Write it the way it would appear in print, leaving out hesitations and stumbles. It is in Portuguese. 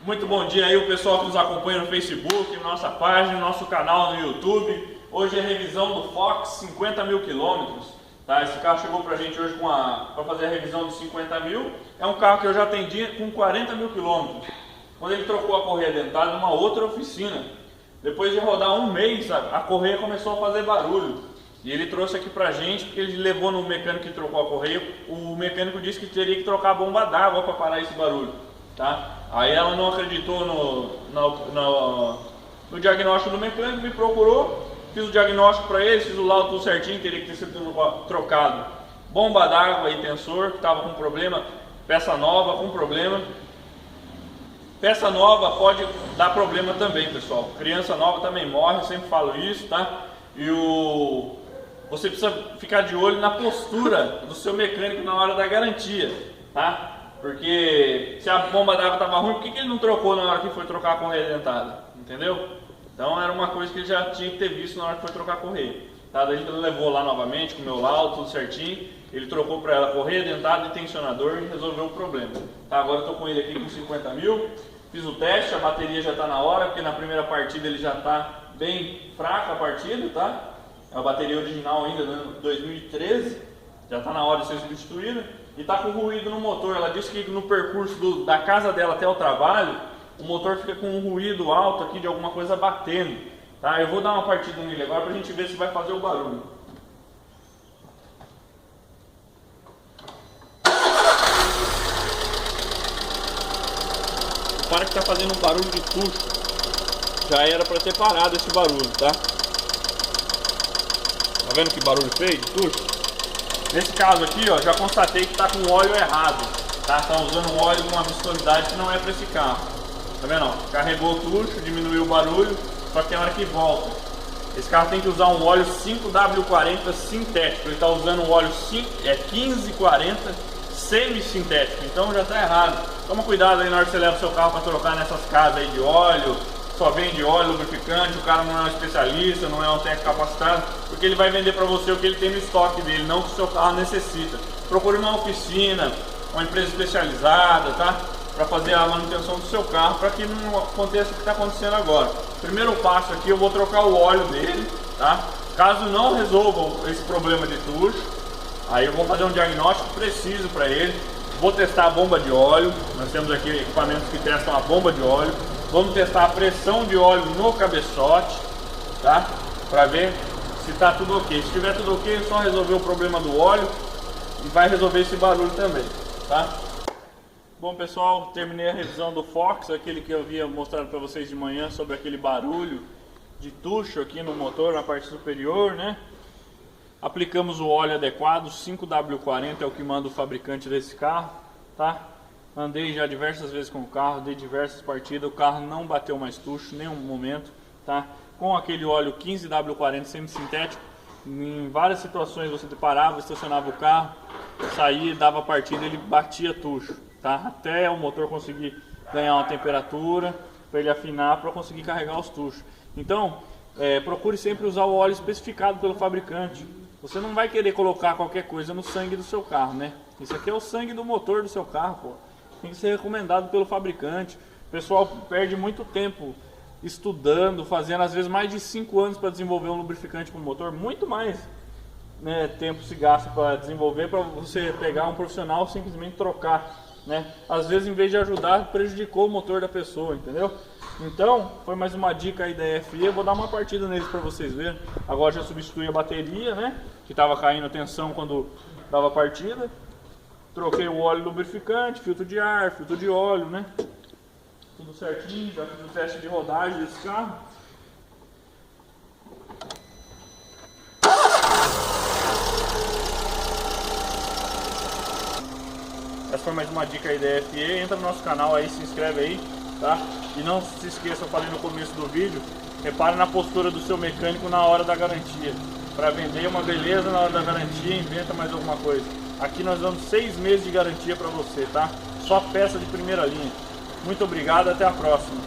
Muito bom dia aí o pessoal que nos acompanha no Facebook, nossa página, nosso canal no YouTube. Hoje é revisão do Fox 50 mil quilômetros. Tá? Esse carro chegou pra gente hoje para fazer a revisão de 50 mil. É um carro que eu já atendi com 40 mil quilômetros. Quando ele trocou a correia dentada numa outra oficina. Depois de rodar um mês, a correia começou a fazer barulho. E ele trouxe aqui pra gente, porque ele levou no mecânico que trocou a correia. O mecânico disse que teria que trocar a bomba d'água para parar esse barulho. Tá? Aí ela não acreditou no diagnóstico do mecânico, me procurou, fiz o diagnóstico para ele, fiz o laudo tudo certinho, teria que ter sido trocado bomba d'água e tensor, que estava com problema, peça nova com problema. Peça nova pode dar problema também, pessoal. Criança nova também morre, eu sempre falo isso, tá? E você precisa ficar de olho na postura do seu mecânico na hora da garantia, tá? Porque se a bomba d'água estava ruim, por que ele não trocou na hora que foi trocar a correia dentada? Entendeu? Então era uma coisa que ele já tinha que ter visto na hora que foi trocar a correia. Tá? Daí ele levou lá novamente com o meu laudo, tudo certinho. Ele trocou para ela correia dentada e tensionador e resolveu o problema. Tá? Agora eu estou com ele aqui com 50 mil. Fiz o teste, a bateria já está na hora, porque na primeira partida ele já está bem fraca a partida, tá? É a bateria original ainda, né? 2013. Já está na hora de ser substituída. E está com ruído no motor. Ela disse que no percurso da casa dela até o trabalho, o motor fica com um ruído alto aqui de alguma coisa batendo. Tá? Eu vou dar uma partida nele agora para a gente ver se vai fazer o barulho. Para que está fazendo um barulho de tucho. Já era para ter parado esse barulho, tá? Tá vendo que barulho feio de tucho? Nesse caso aqui, ó, já constatei que está com óleo errado, tá? Tá usando um óleo com uma viscosidade que não é para esse carro. Tá vendo? Ó? Carregou o tucho, diminuiu o barulho, só que tem hora que volta. Esse carro tem que usar um óleo 5W40 sintético. Ele está usando um óleo 1540 semi-sintético, então já está errado. Toma cuidado aí na hora que você leva o seu carro para trocar nessas casas aí de óleo. Só vende óleo, lubrificante, o cara não é um especialista, não é um técnico capacitado, porque ele vai vender para você o que ele tem no estoque dele, não o que o seu carro necessita. Procure uma oficina, uma empresa especializada, tá? Para fazer a manutenção do seu carro, para que não aconteça o que está acontecendo agora. Primeiro passo aqui, eu vou trocar o óleo dele, tá? Caso não resolvam esse problema de tucho, aí eu vou fazer um diagnóstico preciso para ele. Vou testar a bomba de óleo, nós temos aqui equipamentos que testam a bomba de óleo. Vamos testar a pressão de óleo no cabeçote, tá? Para ver se está tudo ok. Se estiver tudo ok, é só resolver o problema do óleo e vai resolver esse barulho também, tá? Bom, pessoal, terminei a revisão do Fox, aquele que eu havia mostrado para vocês de manhã sobre aquele barulho de tucho aqui no motor, na parte superior, né? Aplicamos o óleo adequado, 5W40 é o que manda o fabricante desse carro, tá? Andei já diversas vezes com o carro, dei diversas partidas, o carro não bateu mais tucho em nenhum momento, tá? Com aquele óleo 15W40 semi-sintético, em várias situações você parava, estacionava o carro, saía, dava partida, ele batia tucho, tá? Até o motor conseguir ganhar uma temperatura, para ele afinar, para conseguir carregar os tuchos. Então, procure sempre usar o óleo especificado pelo fabricante. Você não vai querer colocar qualquer coisa no sangue do seu carro, né? Isso aqui é o sangue do motor do seu carro, pô. Tem que ser recomendado pelo fabricante. O pessoal perde muito tempo estudando, fazendo às vezes mais de 5 anos para desenvolver um lubrificante para o motor. Muito mais, né, tempo se gasta para desenvolver, para você pegar um profissional e simplesmente trocar, né? Às vezes, em vez de ajudar, prejudicou o motor da pessoa, entendeu? Então, foi mais uma dica aí da EFE. Eu vou dar uma partida neles para vocês verem. Agora já substituí a bateria, né, que estava caindo a tensão quando dava partida. Troquei o óleo lubrificante, filtro de ar, filtro de óleo, né? Tudo certinho, já fiz o teste de rodagem desse carro. Essa foi mais uma dica aí da EFE. Entra no nosso canal aí, se inscreve aí, tá? E não se esqueça, eu falei no começo do vídeo, repare na postura do seu mecânico na hora da garantia. Para vender uma beleza, na hora da garantia, inventa mais alguma coisa. Aqui nós damos 6 meses de garantia para você, tá? Só peça de primeira linha. Muito obrigado, até a próxima.